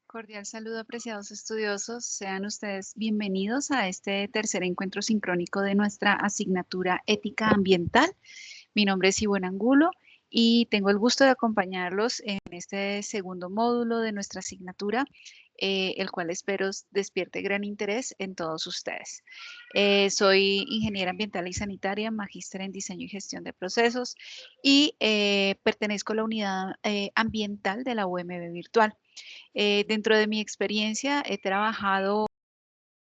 Cordial saludo, apreciados estudiosos. Sean ustedes bienvenidos a este tercer encuentro sincrónico de nuestra asignatura Ética Ambiental. Mi nombre es Ivonne Angulo y tengo el gusto de acompañarlos en este segundo módulo de nuestra asignatura, el cual espero despierte gran interés en todos ustedes. Soy ingeniera ambiental y sanitaria, magíster en diseño y gestión de procesos y pertenezco a la unidad ambiental de la UMB Virtual. Dentro de mi experiencia he trabajado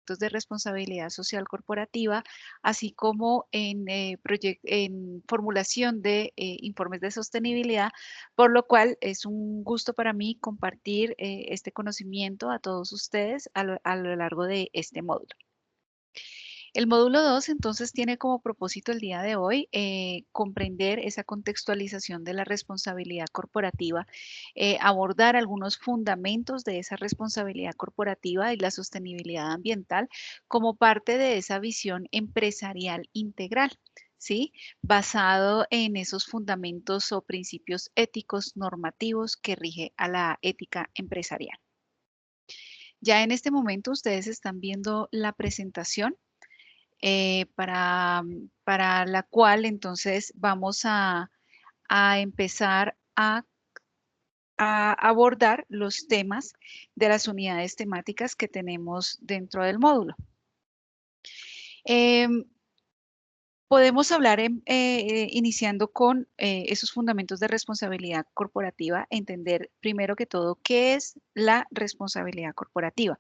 proyectos de responsabilidad social corporativa, así como en formulación de informes de sostenibilidad, por lo cual es un gusto para mí compartir este conocimiento a todos ustedes a lo largo de este módulo. El módulo 2 entonces tiene como propósito el día de hoy comprender esa contextualización de la responsabilidad corporativa, abordar algunos fundamentos de esa responsabilidad corporativa y la sostenibilidad ambiental como parte de esa visión empresarial integral. ¿Sí? Basado en esos fundamentos o principios éticos normativos que rige a la ética empresarial. Ya en este momento ustedes están viendo la presentación para la cual entonces vamos a empezar a abordar los temas de las unidades temáticas que tenemos dentro del módulo. Em, Podemos hablar iniciando con esos fundamentos de responsabilidad corporativa, entender primero que todo qué es la responsabilidad corporativa.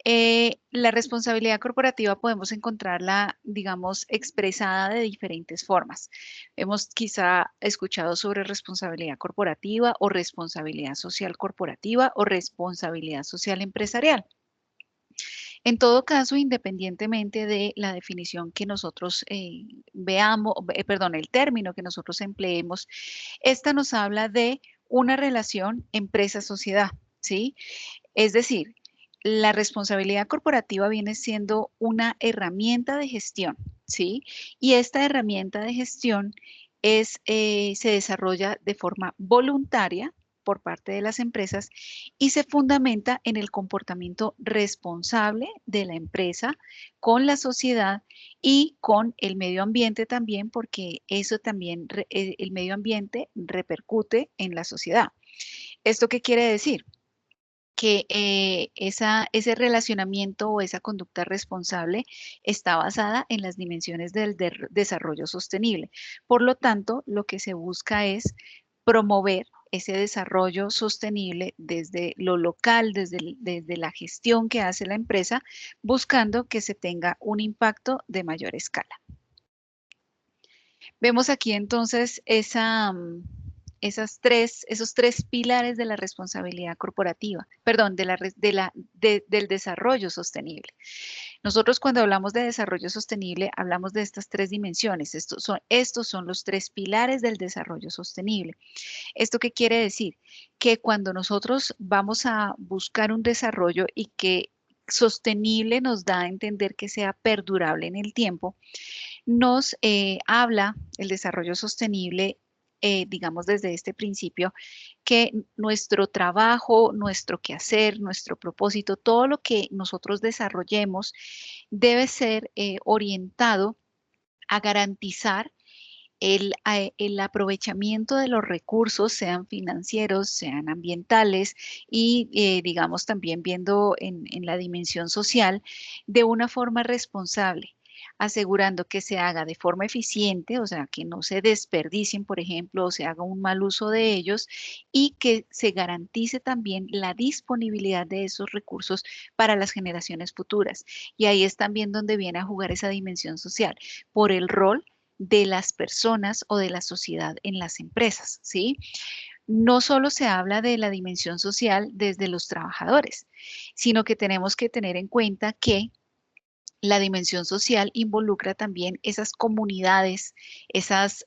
La responsabilidad corporativa podemos encontrarla, digamos, expresada de diferentes formas. Hemos quizá escuchado sobre responsabilidad corporativa o responsabilidad social corporativa o responsabilidad social empresarial. En todo caso, independientemente de la definición que nosotros veamos, perdón, el término que nosotros empleemos, esta nos habla de una relación empresa-sociedad, ¿sí? Es decir, la responsabilidad corporativa viene siendo una herramienta de gestión, ¿sí? Y esta herramienta de gestión se desarrolla de forma voluntaria por parte de las empresas y se fundamenta en el comportamiento responsable de la empresa con la sociedad y con el medio ambiente también, porque eso también, el medio ambiente repercute en la sociedad. ¿Esto qué quiere decir? Que ese relacionamiento o esa conducta responsable está basada en las dimensiones del desarrollo sostenible. Por lo tanto, lo que se busca es promover ese desarrollo sostenible desde lo local, desde la gestión que hace la empresa, buscando que se tenga un impacto de mayor escala. Vemos aquí entonces esos tres pilares de la responsabilidad corporativa, perdón, del desarrollo sostenible. Nosotros cuando hablamos de desarrollo sostenible, hablamos de estas tres dimensiones. Estos son los tres pilares del desarrollo sostenible. ¿Esto qué quiere decir? Que cuando nosotros vamos a buscar un desarrollo y que sostenible nos da a entender que sea perdurable en el tiempo, nos habla el desarrollo sostenible, digamos desde este principio, que nuestro trabajo, nuestro quehacer, nuestro propósito, todo lo que nosotros desarrollemos debe ser orientado a garantizar el aprovechamiento de los recursos, sean financieros, sean ambientales y, digamos, también viendo en la dimensión social de una forma responsable, asegurando que se haga de forma eficiente, o sea, que no se desperdicien, por ejemplo, o se haga un mal uso de ellos y que se garantice también la disponibilidad de esos recursos para las generaciones futuras. Y ahí es también donde viene a jugar esa dimensión social, por el rol de las personas o de la sociedad en las empresas, ¿sí? No solo se habla de la dimensión social desde los trabajadores, sino que tenemos que tener en cuenta que la dimensión social involucra también esas comunidades, esas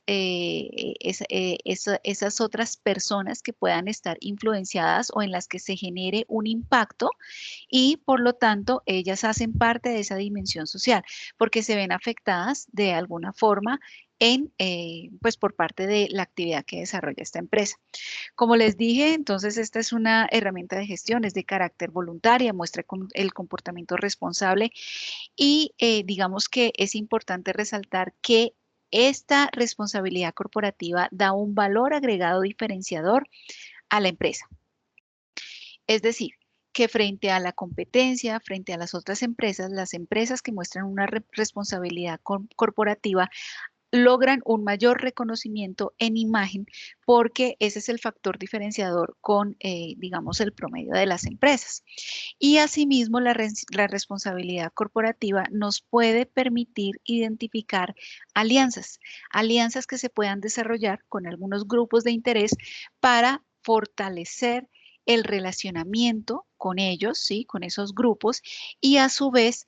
otras personas que puedan estar influenciadas o en las que se genere un impacto y por lo tanto ellas hacen parte de esa dimensión social porque se ven afectadas de alguna forma pues por parte de la actividad que desarrolla esta empresa. Como les dije, entonces esta es una herramienta de gestión, es de carácter voluntaria, muestra el comportamiento responsable y digamos que es importante resaltar que esta responsabilidad corporativa da un valor agregado diferenciador a la empresa. Es decir, que frente a la competencia, frente a las otras empresas, las empresas que muestran una responsabilidad corporativa logran un mayor reconocimiento en imagen porque ese es el factor diferenciador con, digamos, el promedio de las empresas. Y asimismo, la responsabilidad corporativa nos puede permitir identificar alianzas, alianzas que se puedan desarrollar con algunos grupos de interés para fortalecer el relacionamiento con ellos, ¿sí? Con esos grupos y a su vez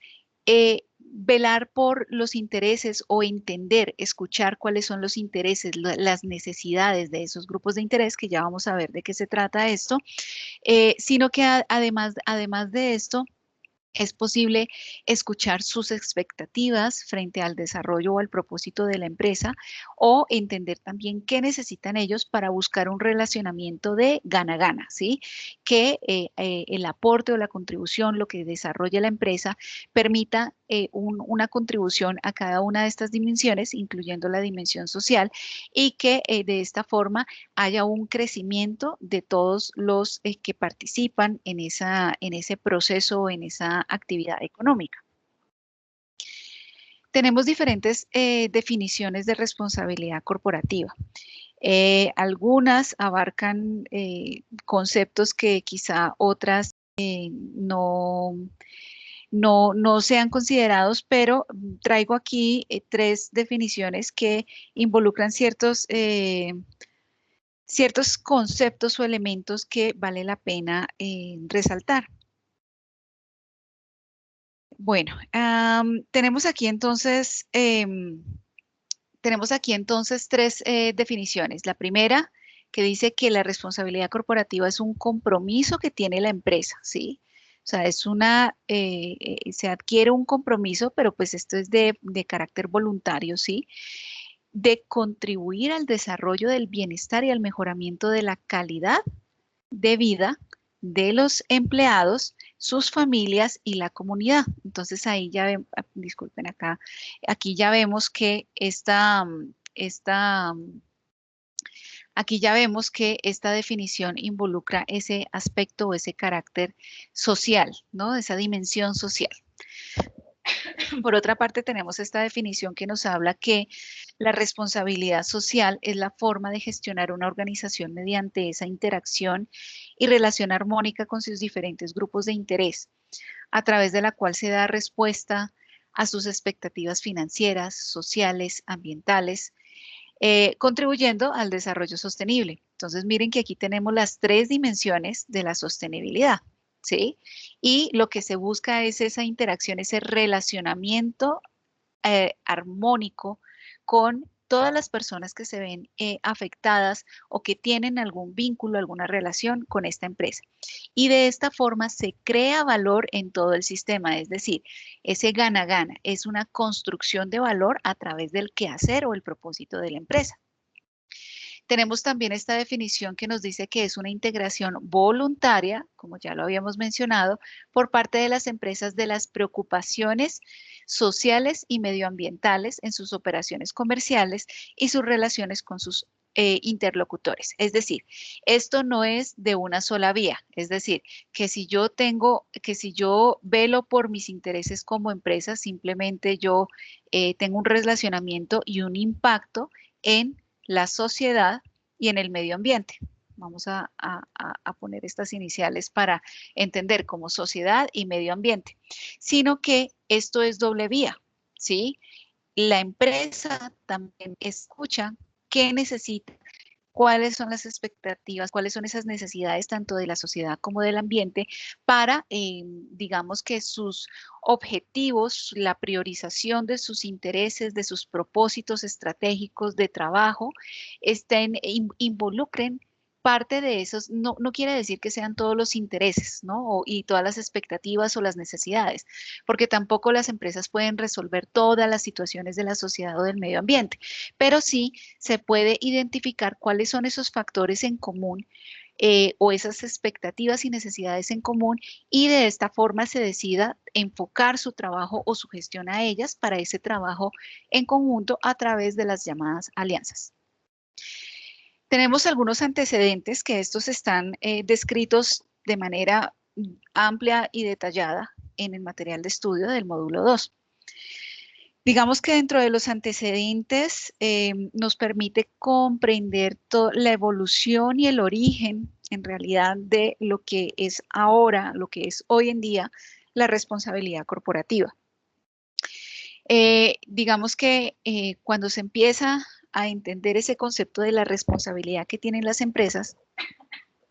velar por los intereses o entender, escuchar cuáles son los intereses, las necesidades de esos grupos de interés, que ya vamos a ver de qué se trata esto, sino que además de esto, es posible escuchar sus expectativas frente al desarrollo o al propósito de la empresa o entender también qué necesitan ellos para buscar un relacionamiento de gana-gana, ¿sí? Que el aporte o la contribución, lo que desarrolle la empresa, permita una contribución a cada una de estas dimensiones, incluyendo la dimensión social, y que de esta forma haya un crecimiento de todos los que participan en ese proceso, en esa actividad económica. Tenemos diferentes definiciones de responsabilidad corporativa. Algunas abarcan conceptos que quizá otras no sean considerados, pero traigo aquí tres definiciones que involucran ciertos conceptos o elementos que vale la pena resaltar. Bueno, tenemos aquí entonces tres definiciones. La primera, que dice que la responsabilidad corporativa es un compromiso que tiene la empresa, ¿sí? O sea, se adquiere un compromiso, pero pues esto es de carácter voluntario, ¿sí? De contribuir al desarrollo del bienestar y al mejoramiento de la calidad de vida de los empleados, sus familias y la comunidad. Entonces ahí ya ven, disculpen acá, aquí ya vemos que aquí ya vemos que esta definición involucra ese aspecto o ese carácter social, ¿no? Esa dimensión social. Por otra parte, tenemos esta definición que nos habla que la responsabilidad social es la forma de gestionar una organización mediante esa interacción y relación armónica con sus diferentes grupos de interés, a través de la cual se da respuesta a sus expectativas financieras, sociales, ambientales, contribuyendo al desarrollo sostenible. Entonces, miren que aquí tenemos las tres dimensiones de la sostenibilidad, ¿sí? Y lo que se busca es esa interacción, ese relacionamiento armónico con todas las personas que se ven afectadas o que tienen algún vínculo, alguna relación con esta empresa. Y de esta forma se crea valor en todo el sistema, es decir, ese gana-gana es una construcción de valor a través del quehacer o el propósito de la empresa. Tenemos también esta definición que nos dice que es una integración voluntaria, como ya lo habíamos mencionado, por parte de las empresas de las preocupaciones sociales y medioambientales en sus operaciones comerciales y sus relaciones con sus interlocutores. Es decir, esto no es de una sola vía. Es decir, que si yo velo por mis intereses como empresa, simplemente yo tengo un relacionamiento y un impacto en la sociedad y en el medio ambiente. Vamos a poner estas iniciales para entender como sociedad y medio ambiente, sino que esto es doble vía, ¿sí? La empresa también escucha qué necesita, cuáles son las expectativas, cuáles son esas necesidades tanto de la sociedad como del ambiente para, digamos que sus objetivos, la priorización de sus intereses, de sus propósitos estratégicos de trabajo, involucren parte de esos no quiere decir que sean todos los intereses, ¿no? Y todas las expectativas o las necesidades, porque tampoco las empresas pueden resolver todas las situaciones de la sociedad o del medio ambiente, pero sí se puede identificar cuáles son esos factores en común o esas expectativas y necesidades en común y de esta forma se decida enfocar su trabajo o su gestión a ellas para ese trabajo en conjunto a través de las llamadas alianzas. Tenemos algunos antecedentes que estos están descritos de manera amplia y detallada en el material de estudio del módulo 2. Digamos que dentro de los antecedentes nos permite comprender la evolución y el origen en realidad de lo que es ahora, lo que es hoy en día la responsabilidad corporativa. Digamos que cuando se empieza a entender ese concepto de la responsabilidad que tienen las empresas,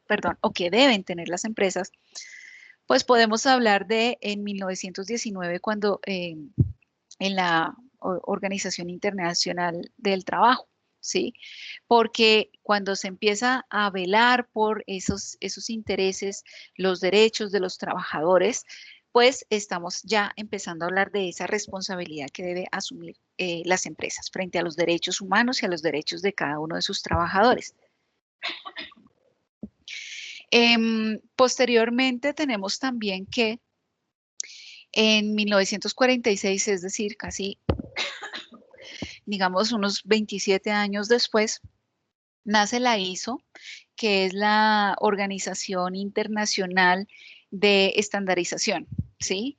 perdón, o que deben tener las empresas, pues podemos hablar de en 1919 cuando en la Organización Internacional del Trabajo, ¿sí? Porque cuando se empieza a velar por esos intereses, los derechos de los trabajadores, pues estamos ya empezando a hablar de esa responsabilidad que debe asumir las empresas frente a los derechos humanos y a los derechos de cada uno de sus trabajadores. Posteriormente tenemos también que en 1946, es decir, casi, digamos, unos 27 años después, nace la ISO, que es la Organización Internacional de Estandarización, ¿sí?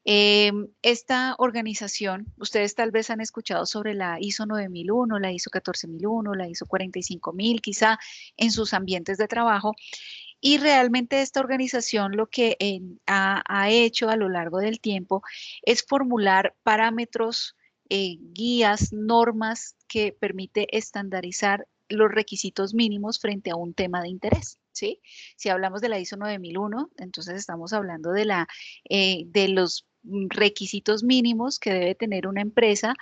Esta organización, ustedes tal vez han escuchado sobre la ISO 9001, la ISO 14001, la ISO 45000, quizá en sus ambientes de trabajo, y realmente esta organización lo que ha hecho a lo largo del tiempo es formular parámetros, guías, normas que permite estandarizar los requisitos mínimos frente a un tema de interés, ¿sí? Si hablamos de la ISO 9001, entonces estamos hablando de los requisitos mínimos que debe tener una empresa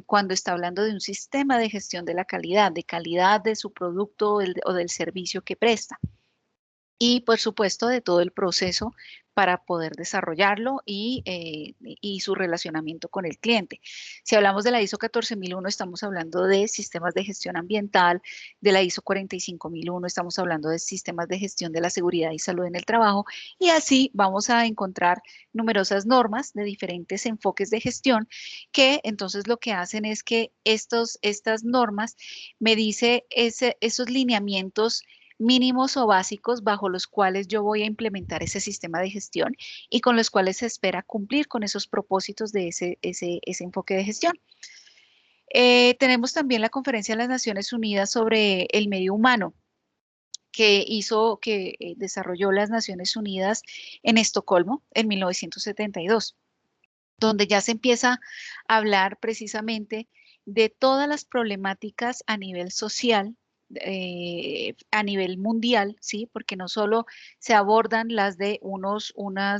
cuando está hablando de un sistema de gestión de calidad de su producto o del servicio que presta y por supuesto de todo el proceso para poder desarrollarlo y su relacionamiento con el cliente. Si hablamos de la ISO 14001, estamos hablando de sistemas de gestión ambiental, de la ISO 45001, estamos hablando de sistemas de gestión de la seguridad y salud en el trabajo, y así vamos a encontrar numerosas normas de diferentes enfoques de gestión que entonces lo que hacen es que estas normas me dice esos lineamientos mínimos o básicos bajo los cuales yo voy a implementar ese sistema de gestión y con los cuales se espera cumplir con esos propósitos de ese enfoque de gestión. Tenemos también la Conferencia de las Naciones Unidas sobre el Medio Humano, que desarrolló las Naciones Unidas en Estocolmo en 1972, donde ya se empieza a hablar precisamente de todas las problemáticas a nivel social, a nivel mundial, ¿sí? Porque no solo se abordan las de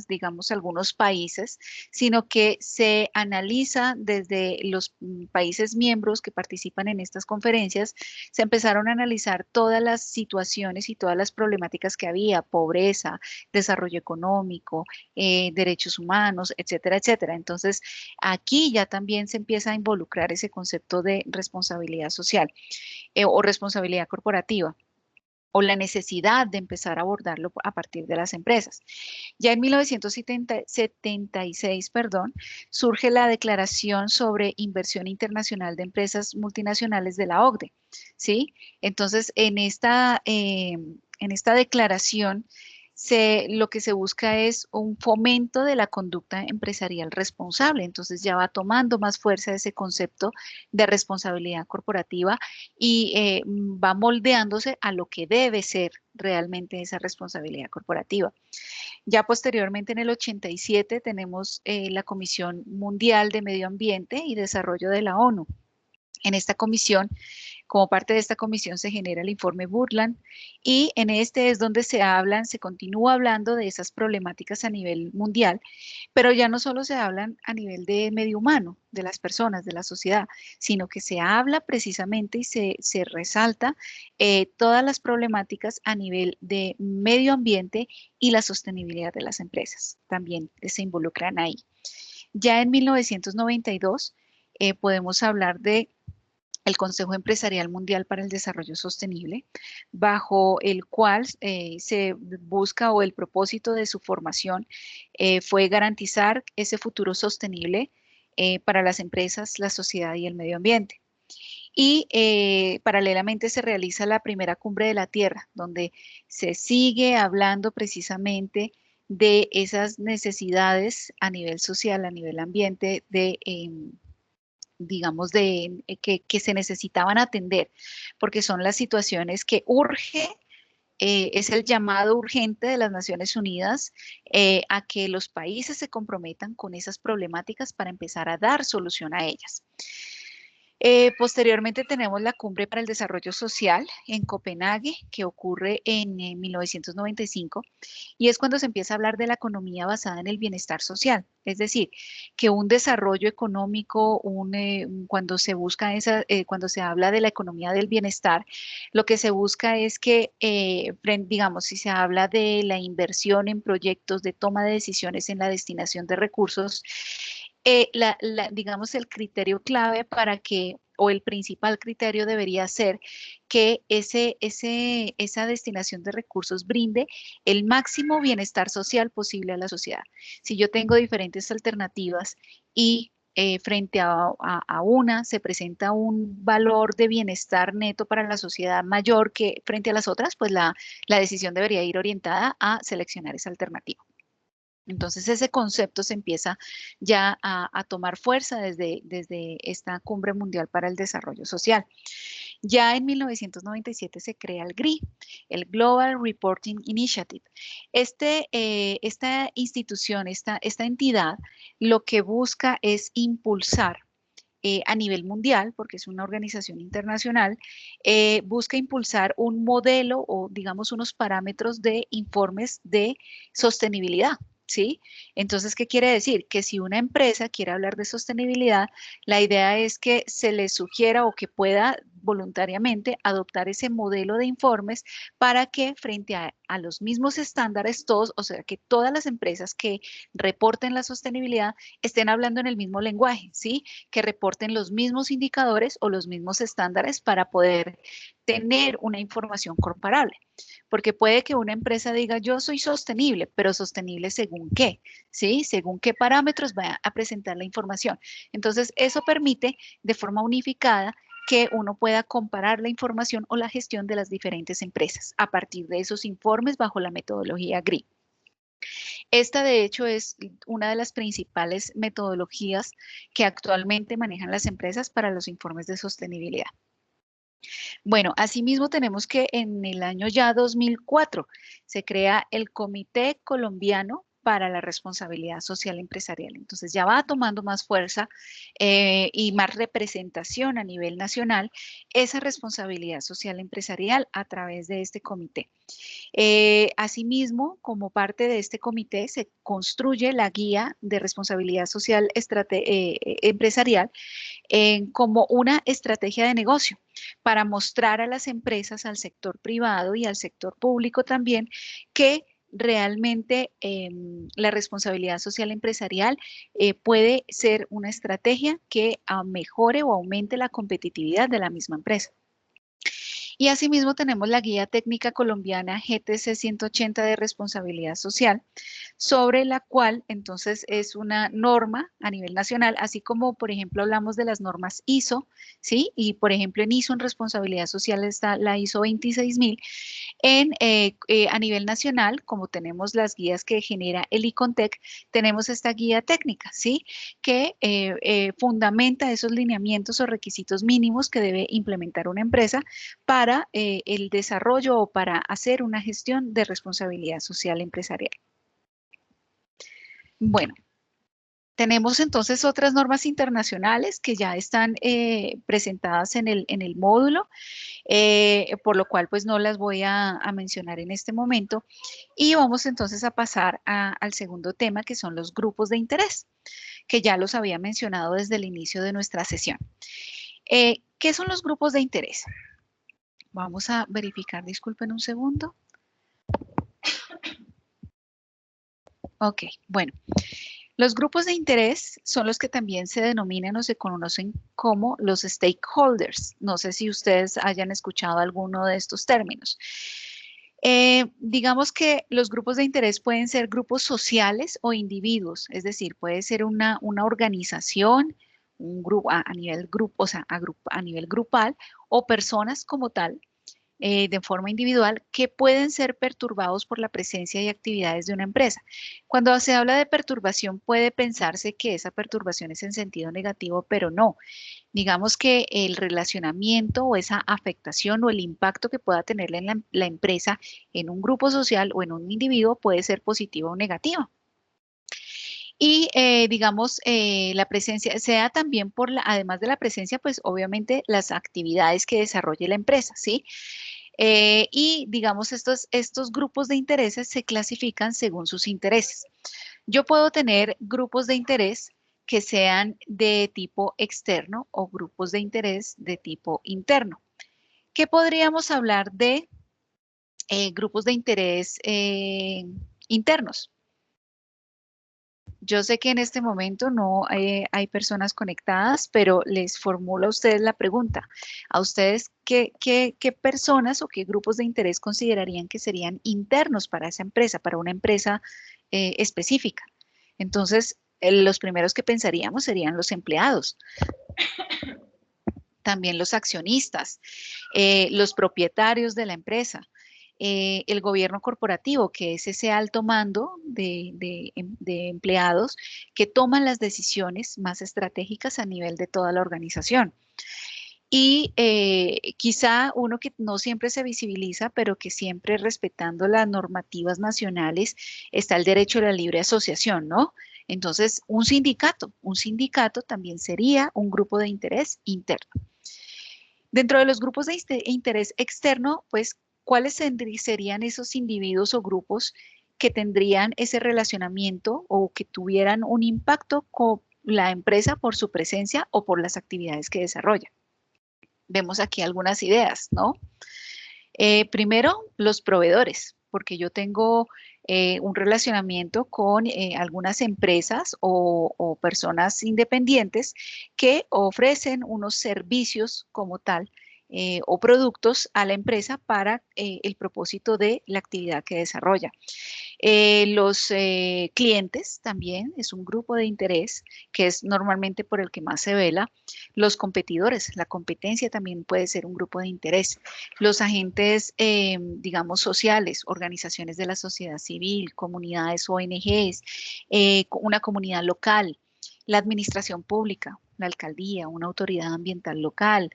digamos, algunos países, sino que se analiza desde los países miembros que participan en estas conferencias, se empezaron a analizar todas las situaciones y todas las problemáticas que había, pobreza, desarrollo económico, derechos humanos, etcétera, etcétera. Entonces, aquí ya también se empieza a involucrar ese concepto de responsabilidad social o responsabilidad corporativa o la necesidad de empezar a abordarlo a partir de las empresas. Ya en 1976, perdón, surge la Declaración sobre Inversión Internacional de Empresas Multinacionales de la OCDE, ¿sí? Entonces, en esta declaración lo que se busca es un fomento de la conducta empresarial responsable. Entonces ya va tomando más fuerza ese concepto de responsabilidad corporativa y va moldeándose a lo que debe ser realmente esa responsabilidad corporativa. Ya posteriormente, en el 87, tenemos la Comisión Mundial de Medio Ambiente y Desarrollo de la ONU. En esta comisión Como parte de esta comisión se genera el informe Brundtland y en este es donde se continúa hablando de esas problemáticas a nivel mundial, pero ya no solo se hablan a nivel de medio humano, de las personas, de la sociedad, sino que se habla precisamente y se resalta todas las problemáticas a nivel de medio ambiente y la sostenibilidad de las empresas. También se involucran ahí. Ya en 1992 podemos hablar de el Consejo Empresarial Mundial para el Desarrollo Sostenible, bajo el cual se busca o el propósito de su formación fue garantizar ese futuro sostenible para las empresas, la sociedad y el medio ambiente. Y paralelamente se realiza la primera cumbre de la Tierra, donde se sigue hablando precisamente de esas necesidades a nivel social, a nivel ambiente, digamos, que se necesitaban atender, porque son las situaciones que urge, es el llamado urgente de las Naciones Unidas a que los países se comprometan con esas problemáticas para empezar a dar solución a ellas. Posteriormente tenemos la Cumbre para el Desarrollo Social en Copenhague, que ocurre en 1995, y es cuando se empieza a hablar de la economía basada en el bienestar social. Es decir, que un desarrollo económico, cuando se busca cuando se habla de la economía del bienestar, lo que se busca es que, digamos, si se habla de la inversión en proyectos de toma de decisiones en la destinación de recursos, digamos, el criterio clave para que, o el principal criterio debería ser que esa destinación de recursos brinde el máximo bienestar social posible a la sociedad. Si yo tengo diferentes alternativas y frente a una se presenta un valor de bienestar neto para la sociedad mayor que frente a las otras, pues la decisión debería ir orientada a seleccionar esa alternativa. Entonces ese concepto se empieza ya a tomar fuerza desde esta Cumbre Mundial para el Desarrollo Social. Ya en 1997 se crea el GRI, el Global Reporting Initiative. Esta institución, esta entidad, lo que busca es impulsar a nivel mundial, porque es una organización internacional, busca impulsar un modelo o, digamos, unos parámetros de informes de sostenibilidad. ¿Sí? Entonces, ¿qué quiere decir? Que si una empresa quiere hablar de sostenibilidad, la idea es que se le sugiera o que pueda voluntariamente adoptar ese modelo de informes para que frente a los mismos estándares, todos, o sea, que todas las empresas que reporten la sostenibilidad estén hablando en el mismo lenguaje, ¿sí? Que reporten los mismos indicadores o los mismos estándares para poder tener una información comparable. Porque puede que una empresa diga, yo soy sostenible, pero sostenible según qué, ¿sí? Según qué parámetros va a presentar la información. Entonces, eso permite de forma unificada que uno pueda comparar la información o la gestión de las diferentes empresas a partir de esos informes bajo la metodología GRI. Esta, de hecho, es una de las principales metodologías que actualmente manejan las empresas para los informes de sostenibilidad. Bueno, asimismo tenemos que en el año ya 2004 se crea el Comité Colombiano para la Responsabilidad Social Empresarial. Entonces ya va tomando más fuerza y más representación a nivel nacional esa responsabilidad social empresarial a través de este comité. Asimismo, como parte de este comité, se construye la guía de responsabilidad social empresarial como una estrategia de negocio para mostrar a las empresas, al sector privado y al sector público también, que realmente la responsabilidad social empresarial puede ser una estrategia que mejore o aumente la competitividad de la misma empresa. Y asimismo tenemos la Guía Técnica Colombiana GTC 180 de Responsabilidad Social, sobre la cual entonces es una norma a nivel nacional, así como por ejemplo hablamos de las normas ISO, ¿sí? Y por ejemplo en ISO en responsabilidad social está la ISO 26000. A nivel nacional, como tenemos las guías que genera el ICONTEC, tenemos esta guía técnica, ¿sí? Que fundamenta esos lineamientos o requisitos mínimos que debe implementar una empresa para el desarrollo o para hacer una gestión de responsabilidad social empresarial. Bueno, Tenemos entonces otras normas internacionales que ya están presentadas en el módulo, por lo cual pues no las voy a mencionar en este momento. Y vamos entonces a pasar al segundo tema, que son los grupos de interés, que ya los había mencionado desde el inicio de nuestra sesión. ¿Qué son los grupos de interés? Vamos a verificar, disculpen un segundo. Ok, bueno. Los grupos de interés son los que también se denominan o se conocen como los stakeholders. No sé si ustedes hayan escuchado alguno de estos términos. Digamos que los grupos de interés pueden ser grupos sociales o individuos, es decir, puede ser una organización, un grupo a nivel grupo, o sea, a nivel grupal, o personas como tal, de forma individual, que pueden ser perturbados por la presencia y actividades de una empresa. Cuando se habla de perturbación, puede pensarse que esa perturbación es en sentido negativo, pero no. Digamos que el relacionamiento o esa afectación o el impacto que pueda tener la empresa en un grupo social o en un individuo puede ser positivo o negativo. Y digamos, la presencia, sea también por además de la presencia, pues obviamente las actividades que desarrolle la empresa, ¿sí? Y digamos, estos grupos de intereses se clasifican según sus intereses. Yo puedo tener grupos de interés que sean de tipo externo o grupos de interés de tipo interno. ¿Qué podríamos hablar de grupos de interés internos? Yo sé que en este momento no hay personas conectadas, pero les formulo a ustedes la pregunta. ¿A ustedes qué personas o qué grupos de interés considerarían que serían internos para esa empresa, para una empresa específica? Entonces, los primeros que pensaríamos serían los empleados, también los accionistas, los propietarios de la empresa, el gobierno corporativo, que es ese alto mando de empleados que toman las decisiones más estratégicas a nivel de toda la organización. Y quizá uno que no siempre se visibiliza, pero que siempre respetando las normativas nacionales, está el derecho a la libre asociación, ¿no? Entonces, un sindicato también sería un grupo de interés interno. Dentro de los grupos de interés externo, pues, ¿cuáles serían esos individuos o grupos que tendrían ese relacionamiento o que tuvieran un impacto con la empresa por su presencia o por las actividades que desarrolla? Vemos aquí algunas ideas, ¿no? Primero, los proveedores, porque yo tengo un relacionamiento con algunas empresas o personas independientes que ofrecen unos servicios como tal o productos a la empresa para el propósito de la actividad que desarrolla. Los clientes también es un grupo de interés que es normalmente por el que más se vela. Los competidores, la competencia también puede ser un grupo de interés. Los agentes, digamos, sociales, organizaciones de la sociedad civil, comunidades, ONGs, una comunidad local, la administración pública, la alcaldía, una autoridad ambiental local,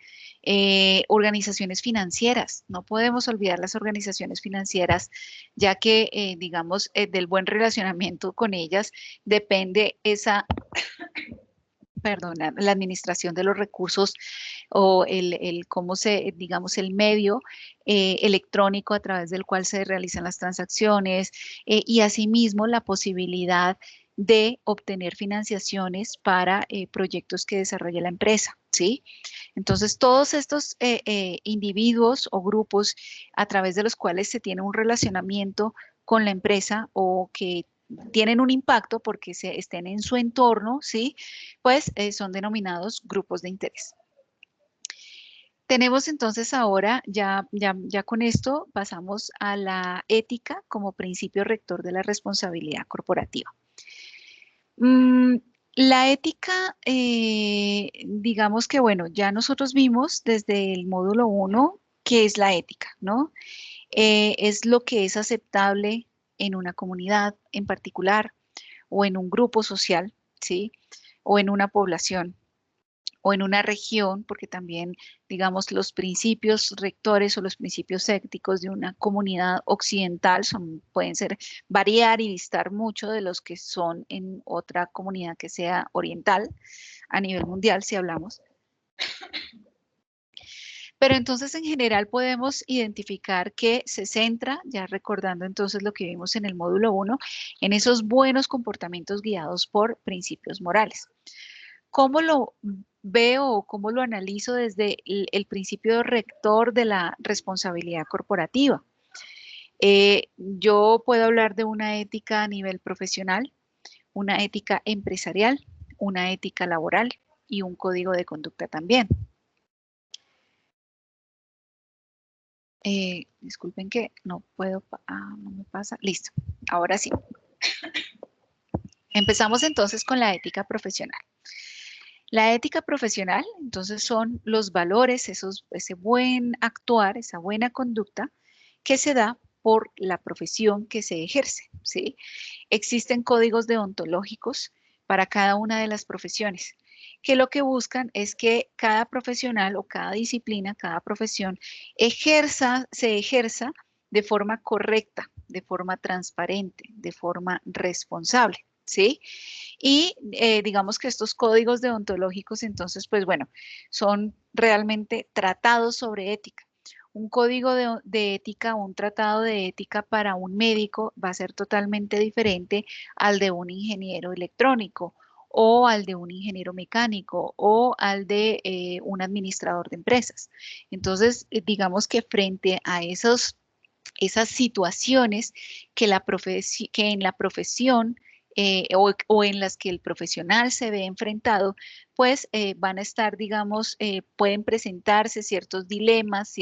organizaciones financieras. No podemos olvidar las organizaciones financieras, ya que, digamos, del buen relacionamiento con ellas depende esa, perdona, la administración de los recursos o cómo se, digamos, el medio electrónico a través del cual se realizan las transacciones y asimismo la posibilidad de obtener financiaciones para proyectos que desarrolle la empresa, ¿sí? Entonces, todos estos individuos o grupos a través de los cuales se tiene un relacionamiento con la empresa o que tienen un impacto porque estén en su entorno, ¿sí? Pues son denominados grupos de interés. Tenemos entonces ahora, ya con esto pasamos a la ética como principio rector de la responsabilidad corporativa. La ética, digamos que, bueno, ya nosotros vimos desde el módulo 1 qué es la ética, ¿no? Es lo que es aceptable en una comunidad en particular o en un grupo social, ¿sí? O en una población o en una región, porque también, digamos, los principios rectores o los principios éticos de una comunidad occidental pueden ser variar y distar mucho de los que son en otra comunidad que sea oriental a nivel mundial, si hablamos. Pero entonces en general podemos identificar que se centra, ya recordando entonces lo que vimos en el módulo 1, en esos buenos comportamientos guiados por principios morales. ¿Cómo lo veo o cómo lo analizo desde el principio rector de la responsabilidad corporativa? Yo puedo hablar de una ética a nivel profesional, una ética empresarial, una ética laboral y un código de conducta también. Disculpen que no puedo, no me pasa. Listo, ahora sí. Empezamos entonces con la ética profesional. La ética profesional, entonces, son los valores, ese buen actuar, esa buena conducta que se da por la profesión que se ejerce, ¿sí? Existen códigos deontológicos para cada una de las profesiones, que lo que buscan es que cada profesional o cada disciplina, cada profesión se ejerza de forma correcta, de forma transparente, de forma responsable, ¿sí? Y digamos que estos códigos deontológicos, entonces, pues bueno, son realmente tratados sobre ética. Un código de ética, un tratado de ética para un médico va a ser totalmente diferente al de un ingeniero electrónico o al de un ingeniero mecánico o al de un administrador de empresas. Entonces, digamos que frente a esas situaciones que en la profesión o en las que el profesional se ve enfrentado, pues van a estar, digamos, pueden presentarse ciertos dilemas,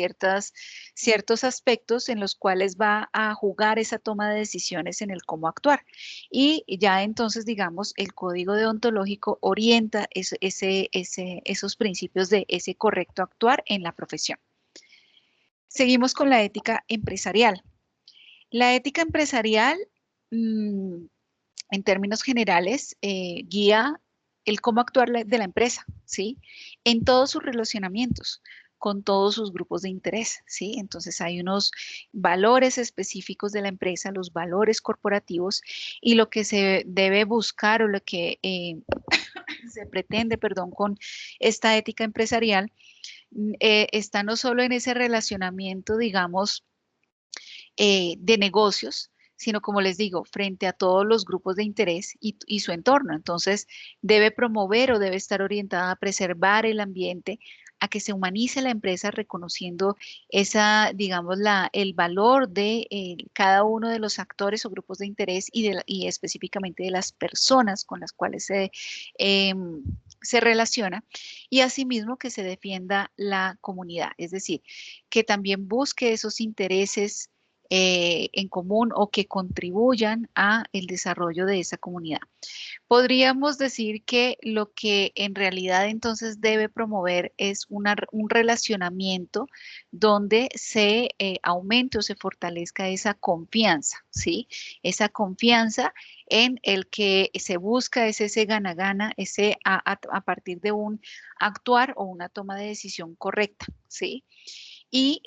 ciertos aspectos en los cuales va a jugar esa toma de decisiones en el cómo actuar. Y ya entonces, digamos, el código deontológico orienta esos principios de ese correcto actuar en la profesión. Seguimos con la ética empresarial. La ética empresarial, en términos generales, guía el cómo actuar de la empresa, ¿sí? En todos sus relacionamientos, con todos sus grupos de interés, ¿sí? Entonces hay unos valores específicos de la empresa, los valores corporativos, y lo que se debe buscar o lo que se pretende, perdón, con esta ética empresarial, está no solo en ese relacionamiento, digamos, de negocios, sino como les digo, frente a todos los grupos de interés y su entorno. Entonces, debe promover o debe estar orientada a preservar el ambiente, a que se humanice la empresa reconociendo digamos, el valor de cada uno de los actores o grupos de interés y específicamente de las personas con las cuales se relaciona, y asimismo que se defienda la comunidad, es decir, que también busque esos intereses en común o que contribuyan a el desarrollo de esa comunidad. Podríamos decir que lo que en realidad entonces debe promover es un relacionamiento donde se aumente o se fortalezca esa confianza, ¿sí? Esa confianza en el que se busca es ese gana-gana, ese a partir de un actuar o una toma de decisión correcta, ¿sí? Y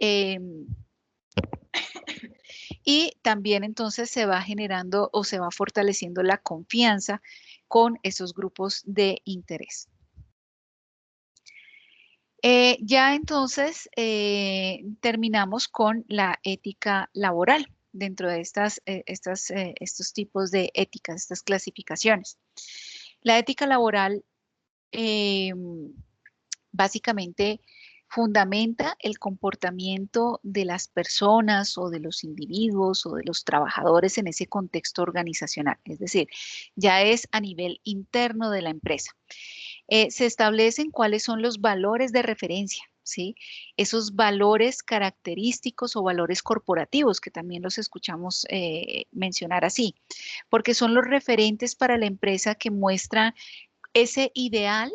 y también entonces se va generando o se va fortaleciendo la confianza con esos grupos de interés. Ya entonces terminamos con la ética laboral dentro de estos tipos de éticas, estas clasificaciones. La ética laboral eh, básicamente fundamenta el comportamiento de las personas o de los individuos o de los trabajadores en ese contexto organizacional. Es decir, ya es a nivel interno de la empresa. Se establecen cuáles son los valores de referencia, ¿sí? Esos valores característicos o valores corporativos, que también los escuchamos mencionar así, porque son los referentes para la empresa que muestran ese ideal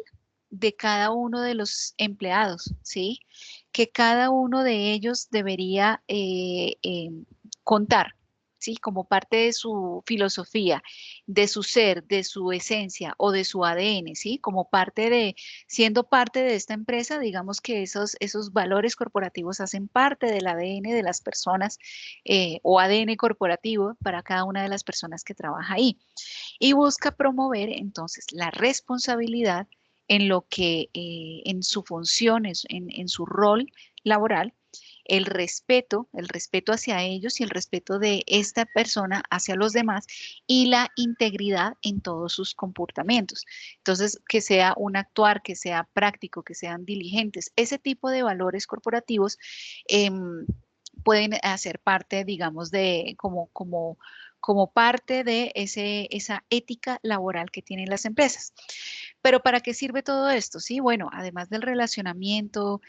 de cada uno de los empleados, ¿sí? Que cada uno de ellos debería contar. ¿sí? Como parte de su filosofía, de su ser, de su esencia o de su ADN, ¿sí? Como parte de, siendo parte de esta empresa, digamos que esos valores corporativos hacen parte del ADN de las personas o ADN corporativo para cada una de las personas que trabaja ahí. Y busca promover entonces la responsabilidad en lo que, en su función, en su rol laboral, el respeto hacia ellos y el respeto de esta persona hacia los demás y la integridad en todos sus comportamientos. Entonces, que sea un actuar, que sea práctico, que sean diligentes, ese tipo de valores corporativos pueden hacer parte, digamos, de como parte de esa ética laboral que tienen las empresas. Pero ¿para qué sirve todo esto? Sí, bueno, además del relacionamiento,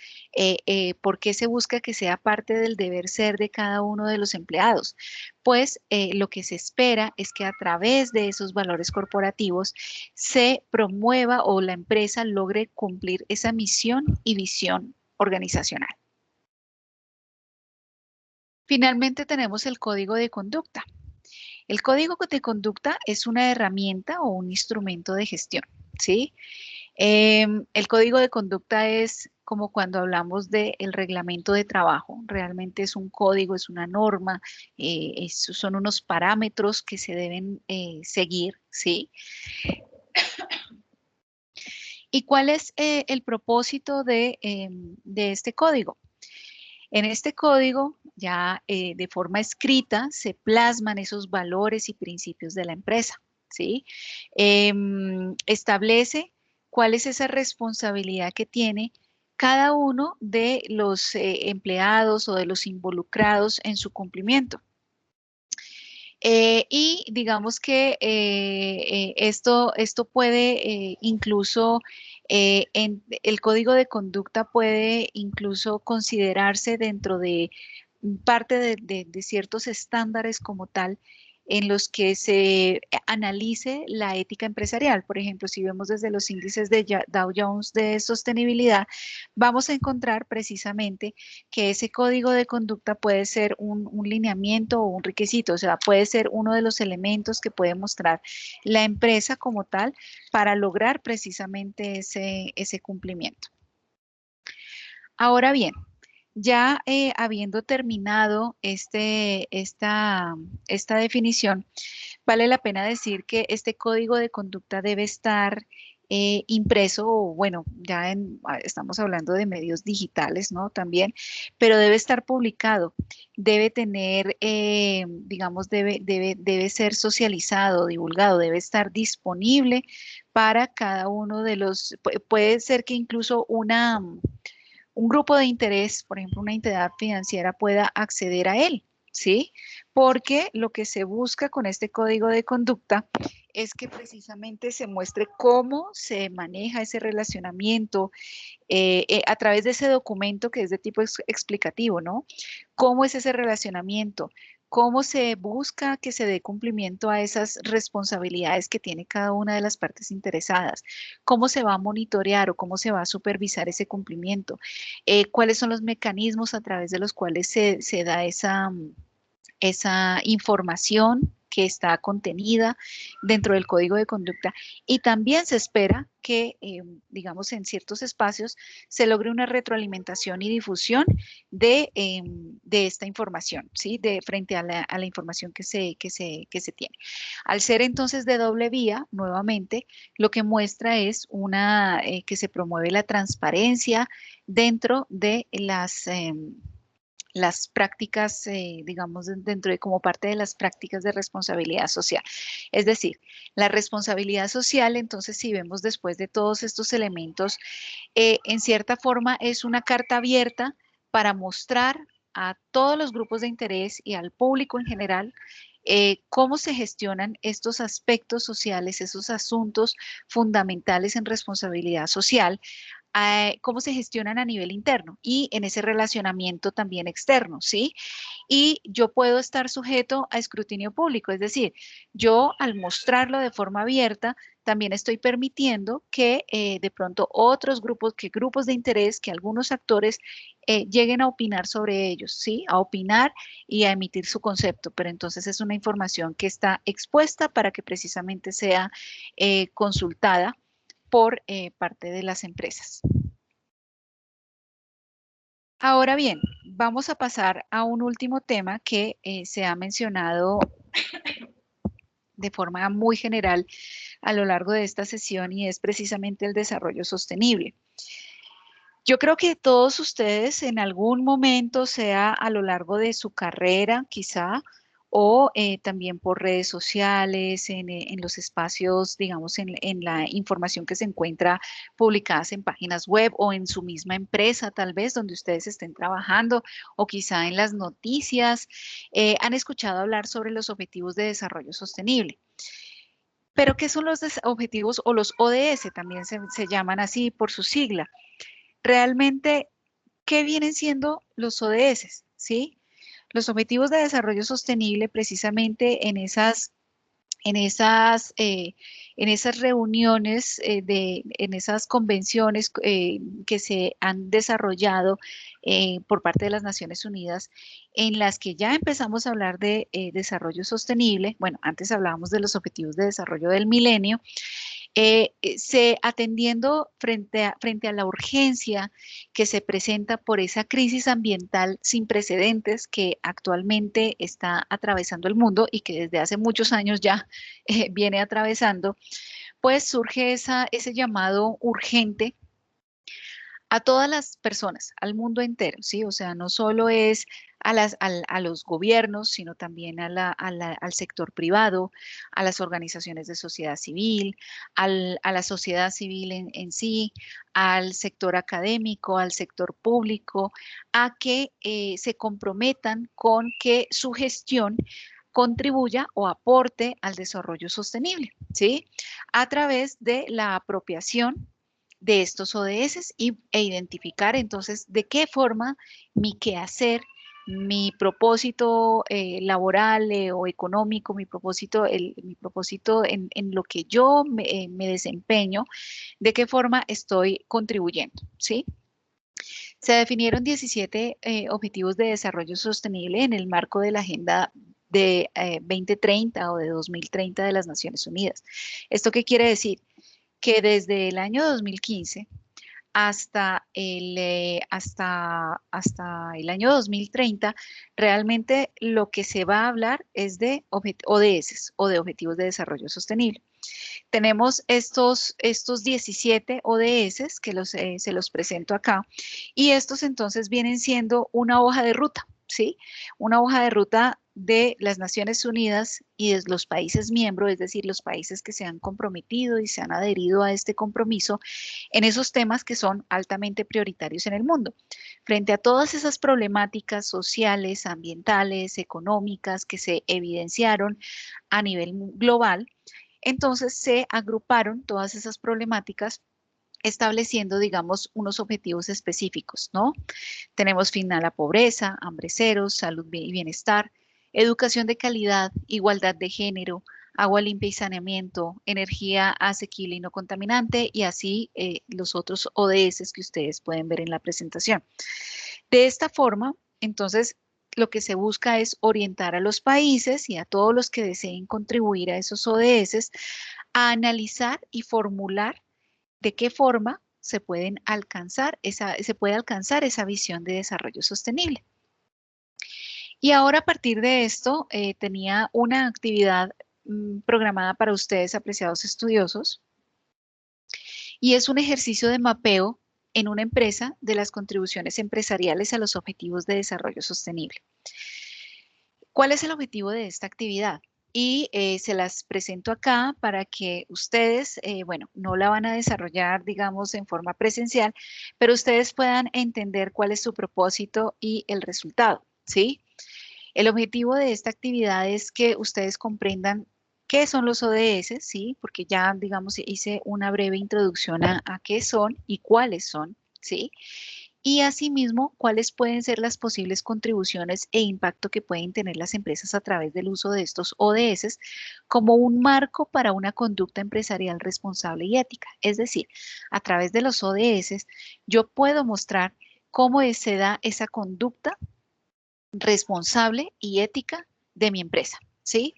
¿por qué se busca que sea parte del deber ser de cada uno de los empleados? Pues lo que se espera es que a través de esos valores corporativos se promueva o la empresa logre cumplir esa misión y visión organizacional. Finalmente tenemos el código de conducta. El código de conducta es una herramienta o un instrumento de gestión, ¿sí? El código de conducta es como cuando hablamos del reglamento de trabajo. Realmente es un código, es una norma, son unos parámetros que se deben seguir, ¿sí? ¿Y cuál es el propósito de este código? En este código, ya de forma escrita, se plasman esos valores y principios de la empresa, ¿sí? Establece cuál es esa responsabilidad que tiene cada uno de los empleados o de los involucrados en su cumplimiento. Y digamos que esto puede incluso, en el código de conducta puede incluso considerarse dentro de parte de ciertos estándares como tal en los que se analice la ética empresarial. Por ejemplo, si vemos desde los índices de Dow Jones de sostenibilidad, vamos a encontrar precisamente que ese código de conducta puede ser un lineamiento o un requisito, o sea, puede ser uno de los elementos que puede mostrar la empresa como tal para lograr precisamente ese cumplimiento. Ahora bien, ya habiendo terminado esta definición, vale la pena decir que este código de conducta debe estar impreso, o bueno, estamos hablando de medios digitales, ¿no? También, pero debe estar publicado, debe tener, digamos, debe ser socializado, divulgado, debe estar disponible para cada uno de los, puede ser que incluso un grupo de interés, por ejemplo, una entidad financiera pueda acceder a él, ¿sí? Porque lo que se busca con este código de conducta es que precisamente se muestre cómo se maneja ese relacionamiento a través de ese documento que es de tipo explicativo, ¿no? ¿Cómo es ese relacionamiento? ¿Cómo se busca que se dé cumplimiento a esas responsabilidades que tiene cada una de las partes interesadas? ¿Cómo se va a monitorear o cómo se va a supervisar ese cumplimiento? ¿Cuáles son los mecanismos a través de los cuales se da esa información que está contenida dentro del código de conducta? Y también se espera que, digamos, en ciertos espacios se logre una retroalimentación y difusión de esta información, ¿sí? Frente a la información que se tiene. Al ser entonces de doble vía, nuevamente, lo que muestra es que se promueve la transparencia dentro de las prácticas, digamos, dentro de como parte de las prácticas de responsabilidad social. Es decir, la responsabilidad social, entonces, si vemos después de todos estos elementos, en cierta forma es una carta abierta para mostrar a todos los grupos de interés y al público en general cómo se gestionan estos aspectos sociales, esos asuntos fundamentales en responsabilidad social, cómo se gestionan a nivel interno y en ese relacionamiento también externo, ¿sí? Y yo puedo estar sujeto a escrutinio público, es decir, yo al mostrarlo de forma abierta, también estoy permitiendo que de pronto otros grupos, que grupos de interés, que algunos actores lleguen a opinar sobre ellos, ¿sí? A opinar y a emitir su concepto, pero entonces es una información que está expuesta para que precisamente sea consultada por parte de las empresas. Ahora bien, vamos a pasar a un último tema que se ha mencionado de forma muy general a lo largo de esta sesión y es precisamente el desarrollo sostenible. Yo creo que todos ustedes en algún momento, sea a lo largo de su carrera quizá, o también por redes sociales, en los espacios, digamos, en la información que se encuentra publicadas en páginas web o en su misma empresa, tal vez, donde ustedes estén trabajando, o quizá en las noticias, han escuchado hablar sobre los objetivos de desarrollo sostenible. Pero, ¿qué son los objetivos o los ODS? También se llaman así por su sigla. Realmente, ¿qué vienen siendo los ODS? ¿Sí? Los Objetivos de Desarrollo Sostenible, precisamente en esas reuniones, en esas convenciones que se han desarrollado por parte de las Naciones Unidas, en las que ya empezamos a hablar de desarrollo sostenible. Bueno, antes hablábamos de los Objetivos de Desarrollo del Milenio, se atendiendo frente a la urgencia que se presenta por esa crisis ambiental sin precedentes que actualmente está atravesando el mundo y que desde hace muchos años ya viene atravesando, pues surge ese llamado urgente a todas las personas, al mundo entero, ¿sí? O sea, no solo es a los gobiernos, sino también al sector privado, a las organizaciones de sociedad civil, a la sociedad civil en sí, al sector académico, al sector público, a que se comprometan con que su gestión contribuya o aporte al desarrollo sostenible, ¿sí? A través de la apropiación de estos ODS e identificar entonces de qué forma mi quehacer, mi propósito laboral o económico, mi propósito en lo que yo me desempeño, de qué forma estoy contribuyendo, ¿sí? Se definieron 17 objetivos de desarrollo sostenible en el marco de la Agenda de 2030 o de 2030 de las Naciones Unidas. ¿Esto qué quiere decir? Que desde el año 2015 hasta el año 2030, realmente lo que se va a hablar es de ODS o de Objetivos de Desarrollo Sostenible. Tenemos estos 17 ODS que se los presento acá y estos entonces vienen siendo una hoja de ruta, ¿sí? Una hoja de ruta de las Naciones Unidas y de los países miembros, es decir, los países que se han comprometido y se han adherido a este compromiso en esos temas que son altamente prioritarios en el mundo. Frente a todas esas problemáticas sociales, ambientales, económicas que se evidenciaron a nivel global, entonces se agruparon todas esas problemáticas estableciendo, digamos, unos objetivos específicos, ¿no? Tenemos fin a la pobreza, hambre cero, salud y bienestar, educación de calidad, igualdad de género, agua limpia y saneamiento, energía asequible y no contaminante, y así los otros ODS que ustedes pueden ver en la presentación. De esta forma, entonces, lo que se busca es orientar a los países y a todos los que deseen contribuir a esos ODS a analizar y formular de qué forma se puede alcanzar esa visión de desarrollo sostenible. Y ahora a partir de esto, tenía una actividad programada para ustedes, apreciados estudiosos, y es un ejercicio de mapeo en una empresa de las contribuciones empresariales a los objetivos de desarrollo sostenible. ¿Cuál es el objetivo de esta actividad? Y se las presento acá para que ustedes, bueno, no la van a desarrollar, digamos, en forma presencial, pero ustedes puedan entender cuál es su propósito y el resultado, ¿sí? El objetivo de esta actividad es que ustedes comprendan qué son los ODS, ¿sí? Porque ya, digamos, hice una breve introducción a qué son y cuáles son, ¿sí? Y asimismo, cuáles pueden ser las posibles contribuciones e impacto que pueden tener las empresas a través del uso de estos ODS como un marco para una conducta empresarial responsable y ética. Es decir, a través de los ODS, yo puedo mostrar cómo se da esa conducta responsable y ética de mi empresa, ¿sí?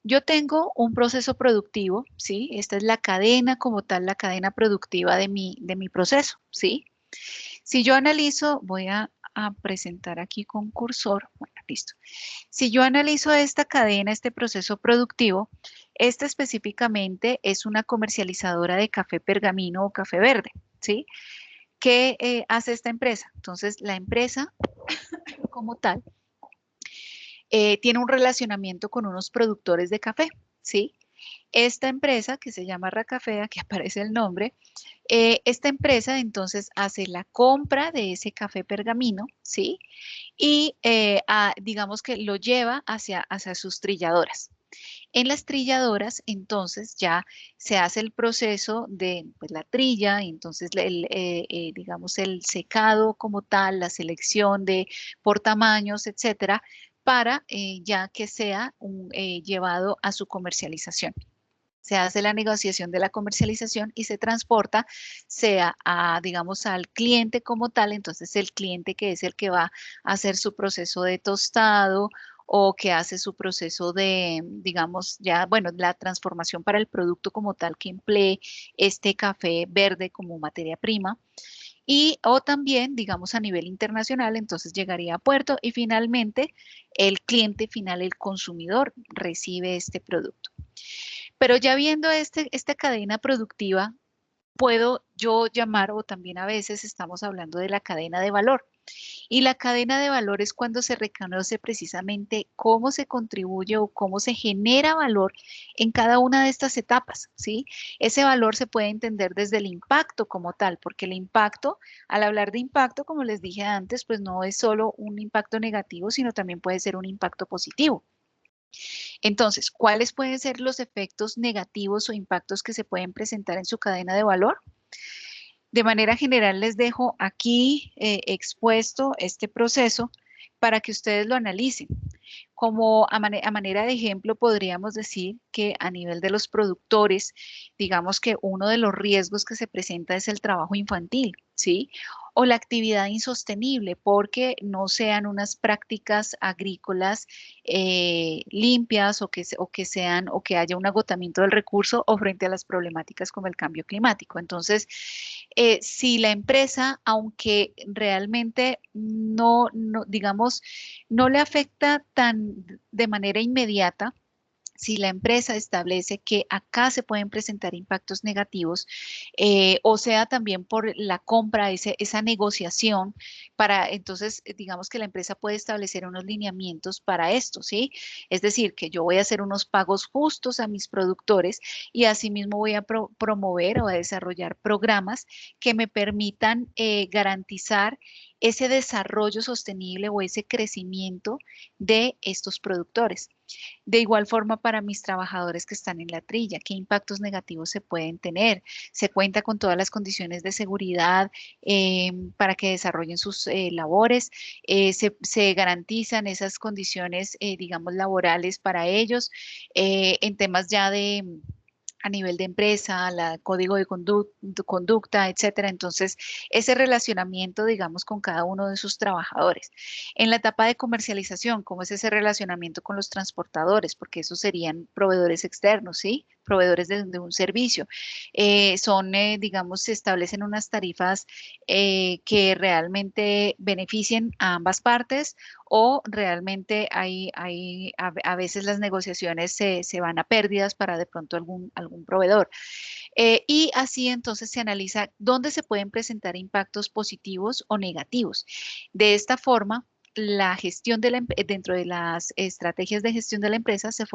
Yo tengo un proceso productivo, ¿sí? Esta es la cadena como tal, la cadena productiva de mi proceso, ¿sí? Si yo analizo, voy a presentar aquí con cursor, bueno, listo. Si yo analizo esta cadena, este proceso productivo, esta específicamente es una comercializadora de café pergamino o café verde, ¿sí? ¿Qué hace esta empresa? Entonces, la empresa como tal tiene un relacionamiento con unos productores de café, ¿sí? Esta empresa, que se llama Racafea, que aparece el nombre, esta empresa entonces hace la compra de ese café pergamino, ¿sí? Y digamos que lo lleva hacia sus trilladoras. En las trilladoras, entonces, ya se hace el proceso de pues, la trilla, y entonces, digamos, el secado como tal, la selección de por tamaños, etcétera, para ya que sea llevado a su comercialización. Se hace la negociación de la comercialización y se transporta, sea digamos, al cliente como tal, entonces el cliente que es el que va a hacer su proceso de tostado o que hace su proceso de, digamos, ya, bueno, la transformación para el producto como tal que emplee este café verde como materia prima. Y o también, digamos, a nivel internacional, entonces llegaría a puerto y finalmente el cliente final, el consumidor, recibe este producto. Pero ya viendo esta cadena productiva, puedo yo llamar, o también a veces estamos hablando de la cadena de valor. Y la cadena de valor es cuando se reconoce precisamente cómo se contribuye o cómo se genera valor en cada una de estas etapas, ¿sí? Ese valor se puede entender desde el impacto como tal, porque el impacto, al hablar de impacto, como les dije antes, pues no es solo un impacto negativo, sino también puede ser un impacto positivo. Entonces, ¿cuáles pueden ser los efectos negativos o impactos que se pueden presentar en su cadena de valor? De manera general, les dejo aquí expuesto este proceso para que ustedes lo analicen. Como a manera de ejemplo, podríamos decir que a nivel de los productores, digamos que uno de los riesgos que se presenta es el trabajo infantil, ¿sí? O la actividad insostenible, porque no sean unas prácticas agrícolas limpias o que sean o que haya un agotamiento del recurso o frente a las problemáticas como el cambio climático. Entonces, si la empresa, aunque realmente digamos, no le afecta tan de manera inmediata, si la empresa establece que acá se pueden presentar impactos negativos, o sea, también por la compra, esa negociación, para entonces, digamos que la empresa puede establecer unos lineamientos para esto, ¿sí? Es decir, que yo voy a hacer unos pagos justos a mis productores y asimismo voy a promover o a desarrollar programas que me permitan garantizar ese desarrollo sostenible o ese crecimiento de estos productores. De igual forma, para mis trabajadores que están en la trilla, ¿qué impactos negativos se pueden tener? Se cuenta con todas las condiciones de seguridad para que desarrollen sus labores, se garantizan esas condiciones, digamos, laborales para ellos en temas ya de a nivel de empresa, la código de conducta, etcétera. Entonces, ese relacionamiento, digamos, con cada uno de sus trabajadores. En la etapa de comercialización, ¿cómo es ese relacionamiento con los transportadores? Porque esos serían proveedores externos, ¿sí? Proveedores de un servicio. Digamos, se establecen unas tarifas que realmente beneficien a ambas partes o realmente a veces las negociaciones se van a pérdidas para de pronto algún proveedor. Y así entonces se analiza dónde se pueden presentar impactos positivos o negativos. De esta forma, la gestión dentro de las estrategias de gestión de la empresa se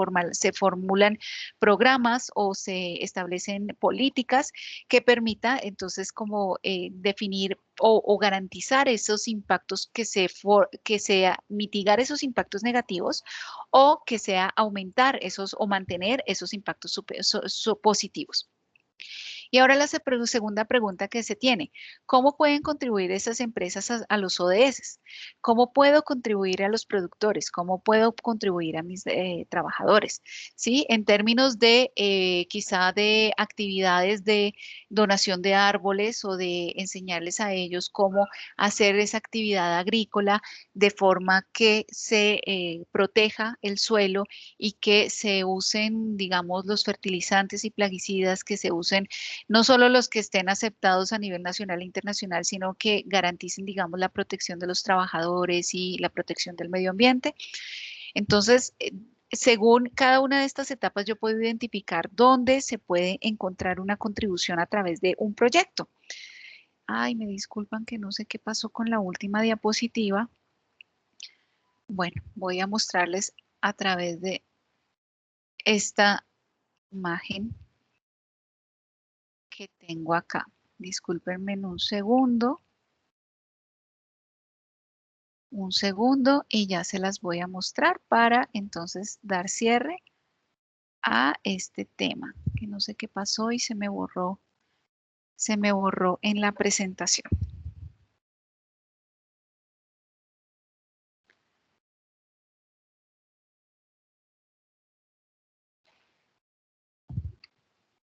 formulan programas o se establecen políticas que permita entonces como definir o garantizar esos impactos que sea mitigar esos impactos negativos o que sea aumentar esos o mantener esos impactos positivos. Y ahora la segunda pregunta que se tiene, ¿cómo pueden contribuir esas empresas a los ODS? ¿Cómo puedo contribuir a los productores? ¿Cómo puedo contribuir a mis trabajadores? ¿Sí? En términos de quizá de actividades de donación de árboles o de enseñarles a ellos cómo hacer esa actividad agrícola de forma que se proteja el suelo y que se usen, digamos, los fertilizantes y plaguicidas, que se usen no solo los que estén aceptados a nivel nacional e internacional, sino que garanticen, digamos, la protección de los trabajadores y la protección del medio ambiente. Entonces, según cada una de estas etapas, yo puedo identificar dónde se puede encontrar una contribución a través de un proyecto. Ay, me disculpan que no sé qué pasó con la última diapositiva. Bueno, voy a mostrarles a través de esta imagen que tengo acá. Discúlpenme en un segundo y ya se las voy a mostrar para entonces dar cierre a este tema, que no sé qué pasó y se me borró en la presentación.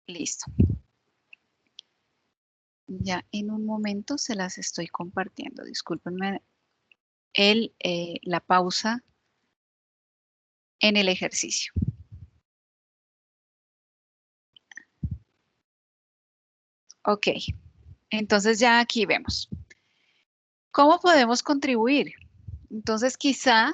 Listo. Ya en un momento se las estoy compartiendo. Discúlpenme la pausa en el ejercicio. Ok, entonces ya aquí vemos. ¿Cómo podemos contribuir? Entonces quizá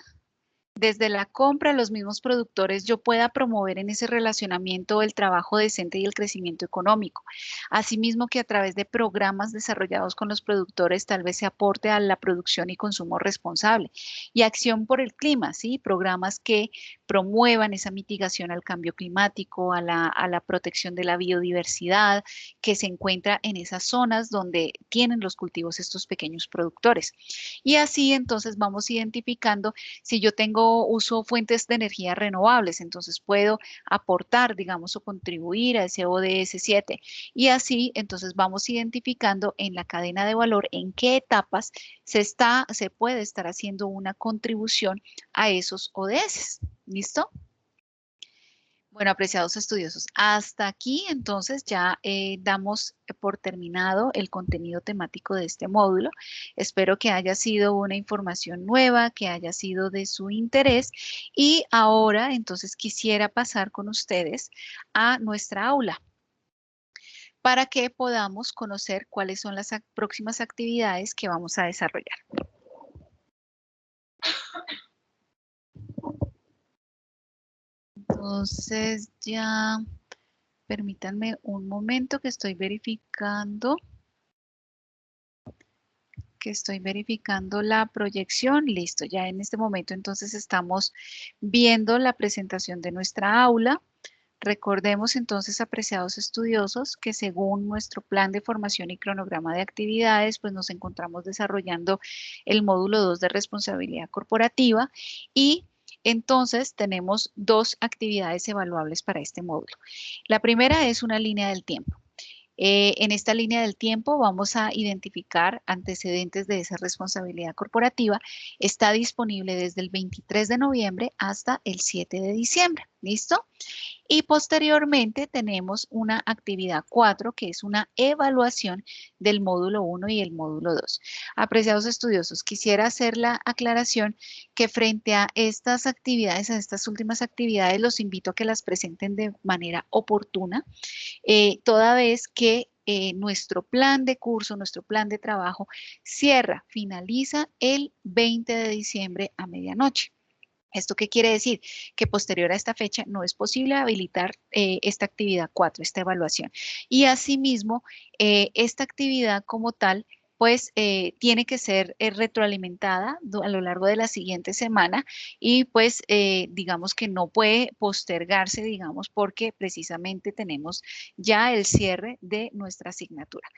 desde la compra de los mismos productores yo pueda promover en ese relacionamiento el trabajo decente y el crecimiento económico. Asimismo que a través de programas desarrollados con los productores tal vez se aporte a la producción y consumo responsable. Y acción por el clima, ¿sí? Programas que promuevan esa mitigación al cambio climático, a la protección de la biodiversidad que se encuentra en esas zonas donde tienen los cultivos estos pequeños productores. Y así entonces vamos identificando si yo tengo uso fuentes de energía renovables, entonces puedo aportar, digamos, o contribuir a ese ODS 7. Y así entonces vamos identificando en la cadena de valor en qué etapas se puede estar haciendo una contribución a esos ODS. ¿Listo? Bueno, apreciados estudiosos, hasta aquí entonces ya damos por terminado el contenido temático de este módulo. Espero que haya sido una información nueva, que haya sido de su interés y ahora entonces quisiera pasar con ustedes a nuestra aula para que podamos conocer cuáles son las próximas actividades que vamos a desarrollar. Entonces ya permítanme un momento que estoy verificando la proyección. Listo, ya en este momento entonces estamos viendo la presentación de nuestra aula. Recordemos entonces, apreciados estudiosos, que según nuestro plan de formación y cronograma de actividades, pues nos encontramos desarrollando el módulo 2 de responsabilidad corporativa y entonces tenemos dos actividades evaluables para este módulo. La primera es una línea del tiempo. En esta línea del tiempo vamos a identificar antecedentes de esa responsabilidad corporativa. Está disponible desde el 23 de noviembre hasta el 7 de diciembre. ¿Listo? Y posteriormente tenemos una actividad 4, que es una evaluación del módulo 1 y el módulo 2. Apreciados estudiosos, quisiera hacer la aclaración que frente a estas actividades, a estas últimas actividades, los invito a que las presenten de manera oportuna, toda vez que nuestro plan de curso, nuestro plan de trabajo finaliza el 20 de diciembre a medianoche. ¿Esto qué quiere decir? Que posterior a esta fecha no es posible habilitar esta actividad 4, esta evaluación. Y asimismo, esta actividad como tal, pues tiene que ser retroalimentada a lo largo de la siguiente semana y pues digamos que no puede postergarse, digamos, porque precisamente tenemos ya el cierre de nuestra asignatura.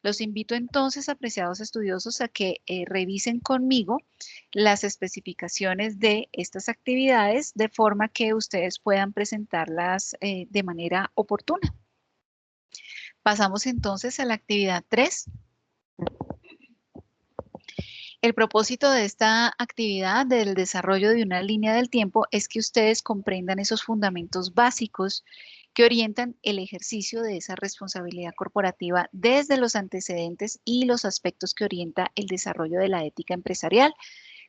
Los invito entonces, apreciados estudiosos, a que revisen conmigo las especificaciones de estas actividades de forma que ustedes puedan presentarlas de manera oportuna. Pasamos entonces a la actividad 3. El propósito de esta actividad del desarrollo de una línea del tiempo es que ustedes comprendan esos fundamentos básicos que orientan el ejercicio de esa responsabilidad corporativa desde los antecedentes y los aspectos que orienta el desarrollo de la ética empresarial,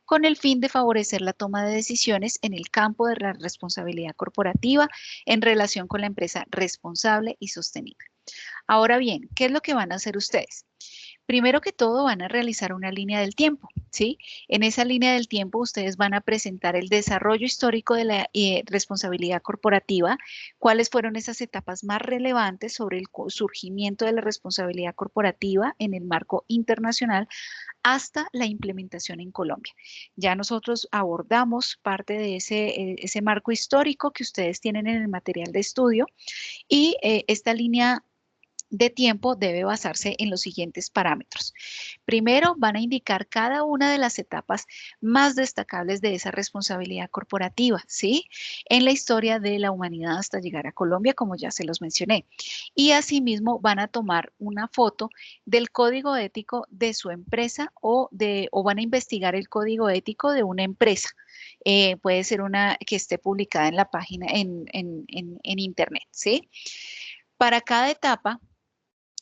con el fin de favorecer la toma de decisiones en el campo de la responsabilidad corporativa en relación con la empresa responsable y sostenible. Ahora bien, ¿qué es lo que van a hacer ustedes? Primero que todo, van a realizar una línea del tiempo, ¿sí? En esa línea del tiempo, ustedes van a presentar el desarrollo histórico de la responsabilidad corporativa, cuáles fueron esas etapas más relevantes sobre el surgimiento de la responsabilidad corporativa en el marco internacional hasta la implementación en Colombia. Ya nosotros abordamos parte de ese marco histórico que ustedes tienen en el material de estudio y esta línea de tiempo debe basarse en los siguientes parámetros. Primero, van a indicar cada una de las etapas más destacables de esa responsabilidad corporativa, ¿sí? En la historia de la humanidad hasta llegar a Colombia, como ya se los mencioné. Y asimismo van a tomar una foto del código ético de su empresa o van a investigar el código ético de una empresa. Puede ser una que esté publicada en la página en internet, ¿sí? Para cada etapa,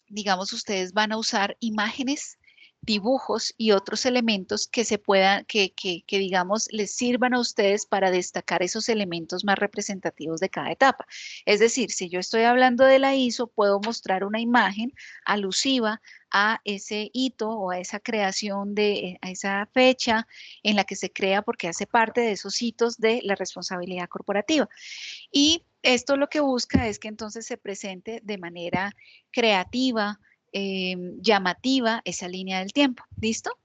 digamos, ustedes van a usar imágenes, dibujos y otros elementos que se puedan, que, digamos, les sirvan a ustedes para destacar esos elementos más representativos de cada etapa. Es decir, si yo estoy hablando de la ISO, puedo mostrar una imagen alusiva a ese hito o a esa creación a esa fecha en la que se crea porque hace parte de esos hitos de la responsabilidad corporativa. Y esto lo que busca es que entonces se presente de manera creativa, llamativa, esa línea del tiempo. ¿Listo?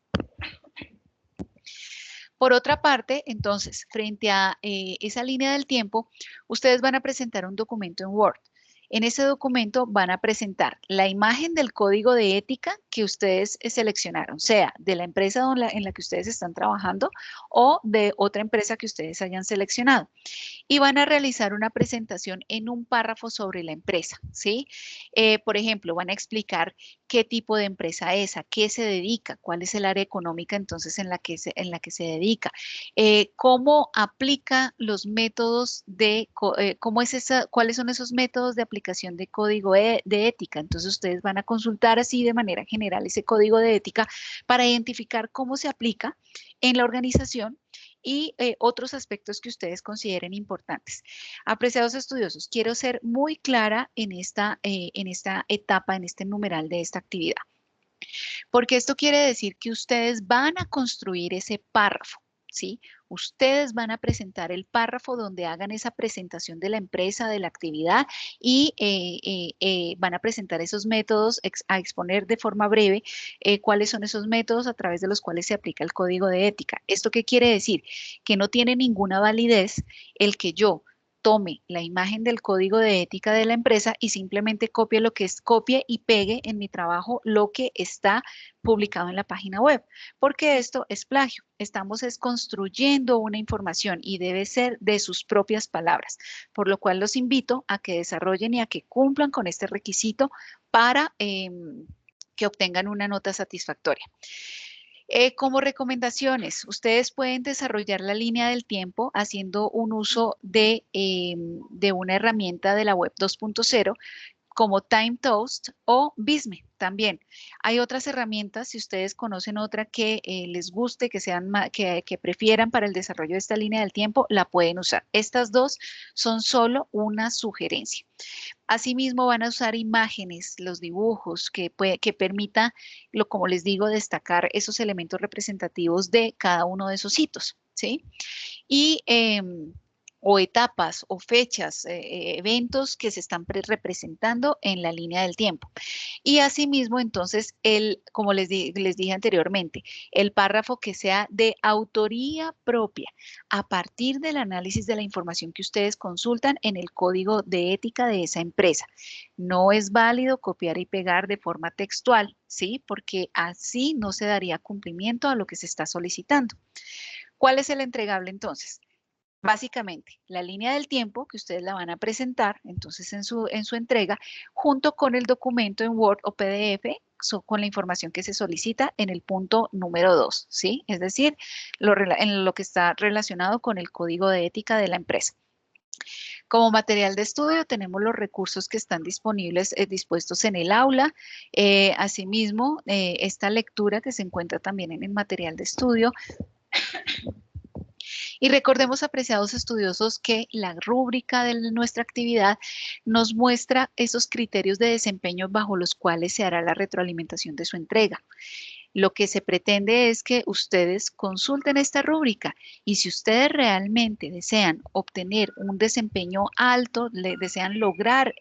Por otra parte, entonces, frente a esa línea del tiempo, ustedes van a presentar un documento en Word. En ese documento van a presentar la imagen del código de ética que ustedes seleccionaron, sea de la empresa en la que ustedes están trabajando o de otra empresa que ustedes hayan seleccionado. Y van a realizar una presentación en un párrafo sobre la empresa, ¿sí? Por ejemplo, van a explicar qué tipo de empresa es, a qué se dedica, cuál es el área económica entonces en la que se dedica, cómo aplica los métodos cómo es cuáles son esos métodos de aplicación de código de ética. Entonces ustedes van a consultar así de manera general ese código de ética para identificar cómo se aplica en la organización y otros aspectos que ustedes consideren importantes. Apreciados estudiosos, quiero ser muy clara en esta etapa, en este numeral de esta actividad, porque esto quiere decir que ustedes van a construir ese párrafo, ¿sí? Ustedes van a presentar el párrafo donde hagan esa presentación de la empresa, de la actividad y van a presentar esos métodos, a exponer de forma breve cuáles son esos métodos a través de los cuales se aplica el código de ética. ¿Esto qué quiere decir? Que no tiene ninguna validez el que yo tome la imagen del código de ética de la empresa y simplemente copie y pegue en mi trabajo lo que está publicado en la página web, porque esto es plagio. Estamos construyendo una información y debe ser de sus propias palabras, por lo cual los invito a que desarrollen y a que cumplan con este requisito para que obtengan una nota satisfactoria. Como recomendaciones, ustedes pueden desarrollar la línea del tiempo haciendo un uso de una herramienta de la web 2.0 como TimeToast o Visme también. Hay otras herramientas, si ustedes conocen otra que les guste, que prefieran para el desarrollo de esta línea del tiempo, la pueden usar. Estas dos son solo una sugerencia. Asimismo, van a usar imágenes, los dibujos que permita, como les digo, destacar esos elementos representativos de cada uno de esos hitos, ¿sí? Y o etapas o fechas, eventos que se están representando en la línea del tiempo. Y asimismo, entonces, como les dije anteriormente, el párrafo que sea de autoría propia, a partir del análisis de la información que ustedes consultan en el código de ética de esa empresa. No es válido copiar y pegar de forma textual, ¿sí? Porque así no se daría cumplimiento a lo que se está solicitando. ¿Cuál es el entregable entonces? Básicamente, la línea del tiempo que ustedes la van a presentar, entonces en su entrega, junto con el documento en Word o PDF, con la información que se solicita en el punto número 2, ¿sí? Es decir, en lo que está relacionado con el código de ética de la empresa. Como material de estudio tenemos los recursos que están disponibles, dispuestos en el aula. Asimismo, esta lectura que se encuentra también en el material de estudio. Y recordemos, apreciados estudiosos, que la rúbrica de nuestra actividad nos muestra esos criterios de desempeño bajo los cuales se hará la retroalimentación de su entrega. Lo que se pretende es que ustedes consulten esta rúbrica y si ustedes realmente desean obtener un desempeño alto, desean lograr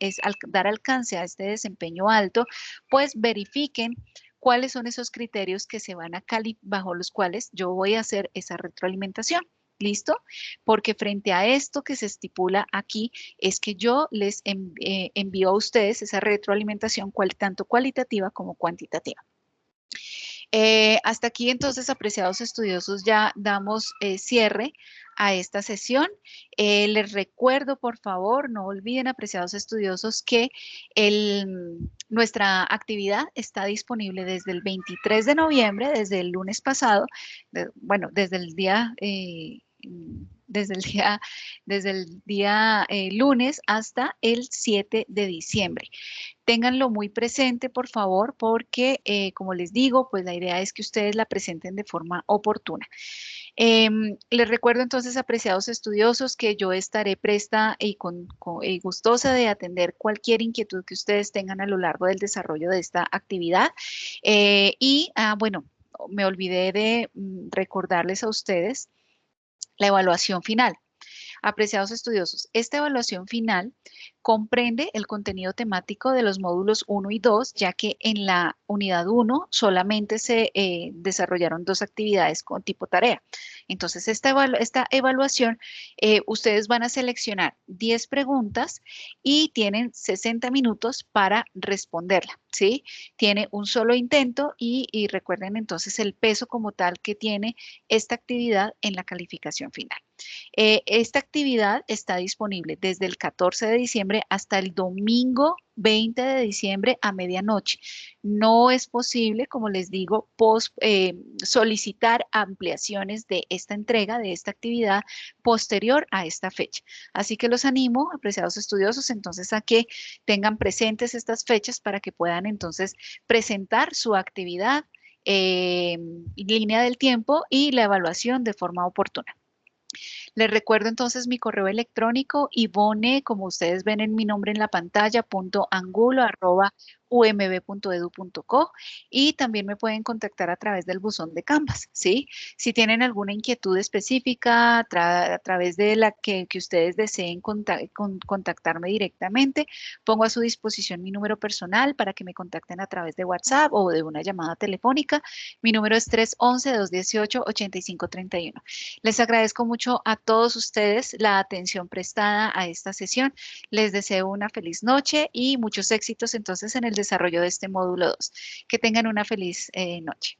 dar alcance a este desempeño alto, pues verifiquen cuáles son esos criterios que se van a bajo los cuales yo voy a hacer esa retroalimentación. ¿Listo? Porque frente a esto que se estipula aquí es que yo les envío a ustedes esa retroalimentación tanto cualitativa como cuantitativa. Hasta aquí entonces, apreciados estudiosos, ya damos cierre a esta sesión. Les recuerdo, por favor, no olviden, apreciados estudiosos, que nuestra actividad está disponible desde el 23 de noviembre, desde el lunes pasado, bueno, desde el día lunes hasta el 7 de diciembre. Ténganlo muy presente, por favor, porque, como les digo, pues la idea es que ustedes la presenten de forma oportuna. Les recuerdo entonces, apreciados estudiosos, que yo estaré presta y gustosa de atender cualquier inquietud que ustedes tengan a lo largo del desarrollo de esta actividad. Bueno, me olvidé de recordarles a ustedes la evaluación final. Apreciados estudiosos, esta evaluación final comprende el contenido temático de los módulos 1 y 2, ya que en la unidad 1 solamente se desarrollaron 2 actividades con tipo tarea. Entonces, esta evaluación, ustedes van a seleccionar 10 preguntas y tienen 60 minutos para responderla, ¿sí? Tiene un solo intento y recuerden entonces el peso como tal que tiene esta actividad en la calificación final. Esta actividad está disponible desde el 14 de diciembre hasta el domingo 20 de diciembre a medianoche. No es posible, como les digo, solicitar ampliaciones de esta entrega, de esta actividad posterior a esta fecha. Así que los animo, apreciados estudiosos, entonces a que tengan presentes estas fechas para que puedan entonces presentar su actividad, línea del tiempo y la evaluación de forma oportuna. Les recuerdo entonces mi correo electrónico, Ivone, como ustedes ven en mi nombre en la pantalla, .angulo@umb.edu.co, y también me pueden contactar a través del buzón de Canvas, ¿sí? Si tienen alguna inquietud específica a través de la que ustedes deseen contactarme directamente, pongo a su disposición mi número personal para que me contacten a través de WhatsApp o de una llamada telefónica. Mi número es 311-218-8531. Les agradezco mucho a todos ustedes la atención prestada a esta sesión. Les deseo una feliz noche y muchos éxitos entonces en el desarrollo de este módulo 2. Que tengan una feliz noche.